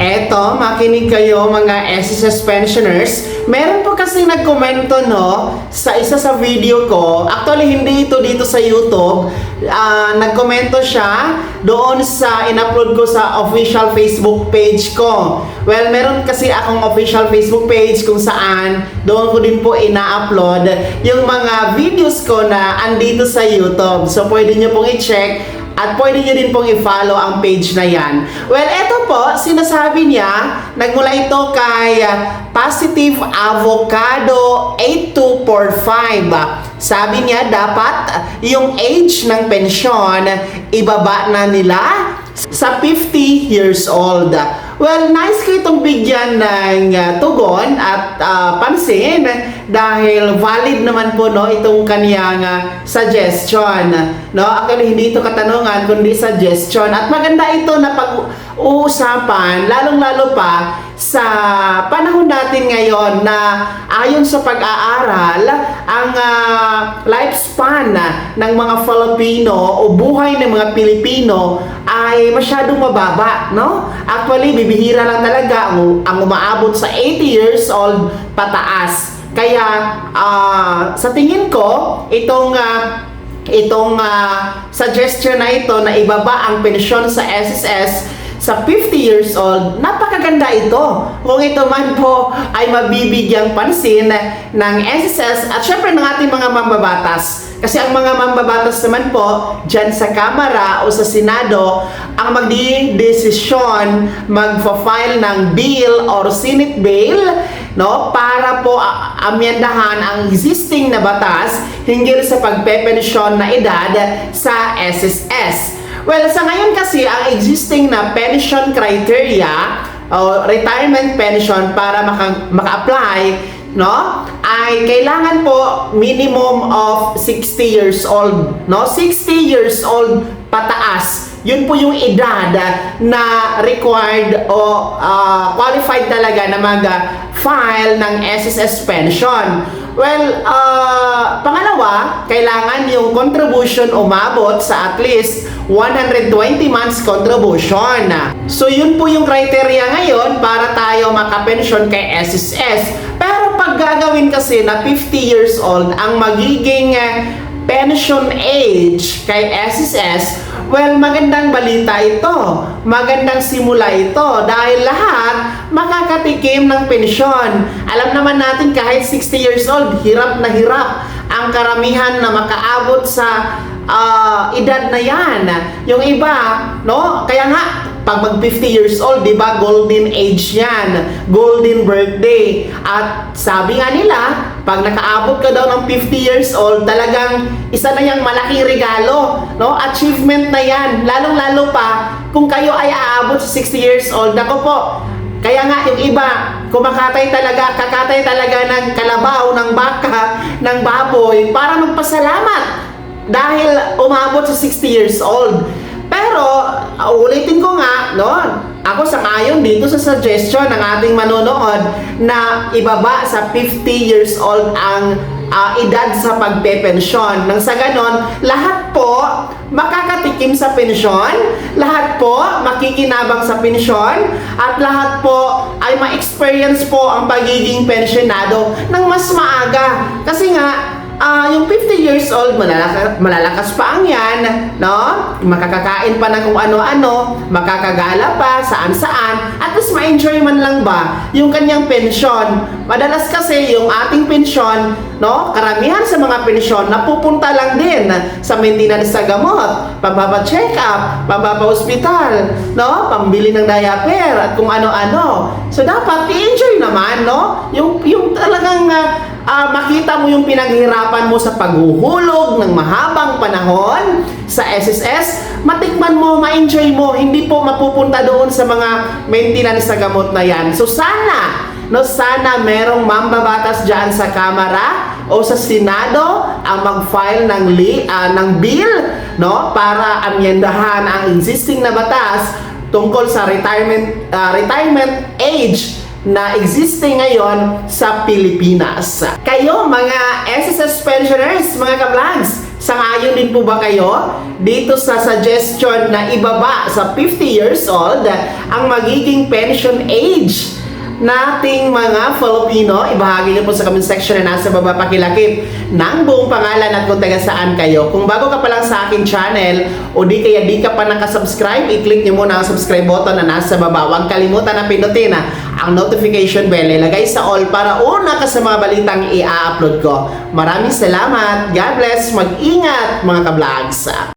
Eto, makinig kayo mga SSS pensioners. Meron po kasi nagkomento sa isa sa video ko. Actually, hindi ito dito sa YouTube. Nagkomento siya doon sa in-upload ko sa official Facebook page ko. Well, meron kasi akong official Facebook page kung saan doon ko din po ina-upload yung mga videos ko na andito sa YouTube. So, pwede nyo pong i-check. At pwede nyo din pong i-follow ang page na yan. Well, eto po, sinasabi niya, nagmula ito kay Positive Avocado 8245. Sabi niya, dapat yung age ng pensyon, ibaba na nila sa 50 years old. Well, nice ko itong bigyan ng tugon at pansin dahil valid naman po itong kaniyang suggestion. Actually, hindi ito katanungan kundi suggestion at maganda ito na pag-uusapan lalong-lalo pa sa panahon natin ngayon na ayon sa pag-aaral, ang lifespan ng mga Filipino o buhay ng mga Pilipino ay masyadong mababa, Actually, bibihira lang talaga ang umaabot sa 80 years old pataas. Kaya sa tingin ko, itong suggestion na ito na ibaba ang pensyon sa SSS sa 50 years old, napakaganda ito. Kung ito man po ay mabibigyang pansin ng SSS at syempre ng ating mga mambabatas. Kasi ang mga mambabatas naman po, dyan sa Kamara o sa Senado, ang magdidesisyon, magfa-file ng bill or Senate bill, para po amyendahan ang existing na batas hinggil sa pagpepensyon na edad sa SSS. Well, sa ngayon kasi, ang existing na pension criteria o retirement pension para maka-apply, ay kailangan po minimum of 60 years old, 60 years old pataas. Yun po yung edad na required o qualified talaga na mag-file ng SSS pension. Well, pangalawa, kailangan yung contribution umabot sa at least 120 months contribution. So, yun po yung criteria ngayon para tayo makapension kay SSS. Pero pag gagawin kasi na 50 years old ang magiging pension age kay SSS, well, magandang balita ito. Magandang simula ito dahil lahat makakatikim ng pensyon. Alam naman natin kahit 60 years old, hirap na hirap ang karamihan na makaabot sa edad na yan. Yung iba, kaya nga, pag mag 50 years old, di ba, golden age yan, golden birthday. At sabi nga nila, pag nakaabot ka daw ng 50 years old, talagang isa na yung malaking regalo, achievement na yan. Lalong-lalo pa, kung kayo ay aabot sa 60 years old, ako po, kaya nga yung iba, kakatay talaga ng kalabaw, ng baka, ng baboy, para magpasalamat dahil umabot sa 60 years old. Pero, ulitin ko nga, ako sang-ayon dito sa suggestion ng ating manonood na ibaba sa 50 years old ang edad sa pagpepensyon. Nang sa ganon, lahat po makakatikim sa pensyon, lahat po makikinabang sa pensyon, at lahat po ay ma-experience po ang pagiging pensionado ng mas maaga. Kasi nga, yung 50 years old, malalakas pa ang yan, makakakain pa ng kung ano-ano, makakagala pa, saan-saan, at least ma-enjoy man lang ba yung kanyang pensyon. Madalas kasi yung ating pensyon, karamihan sa mga pensyon, napupunta lang din sa maintenance sa gamot, pambaba-check up, pambaba-hospital, pambili ng diaper, at kung ano-ano. So, dapat i-enjoy naman, yung talagang makita mo yung pinaghirapan mo sa paghuhulog ng mahabang panahon sa SSS, matikman mo, ma-enjoy mo, hindi po mapupunta doon sa mga maintenance sa gamot na yan. So sana merong mambabatas dyan sa Kamara o sa Senado ang mag-file ng bill, para amyendahan ang existing na batas tungkol sa retirement age na existing ngayon sa Pilipinas. Kayo mga SSS pensioners, mga ka-vlogs, Sangayon din po ba kayo dito sa suggestion na ibaba sa 50 years old ang magiging pension age nating mga Filipino? Ibahagi niyo po sa comment section na nasa baba, pakilakip ng buong pangalan at kung taga saan kayo. Kung bago ka pa lang sa akin channel o di kaya di ka pa nakasubscribe, i-click niyo muna ang subscribe button na nasa baba. Huwag kalimutan na pindutin ang notification bell. Ilagay sa all para una ka sa mga balitang i-upload ko. Maraming salamat. God bless. Mag-ingat mga ka-vlogs.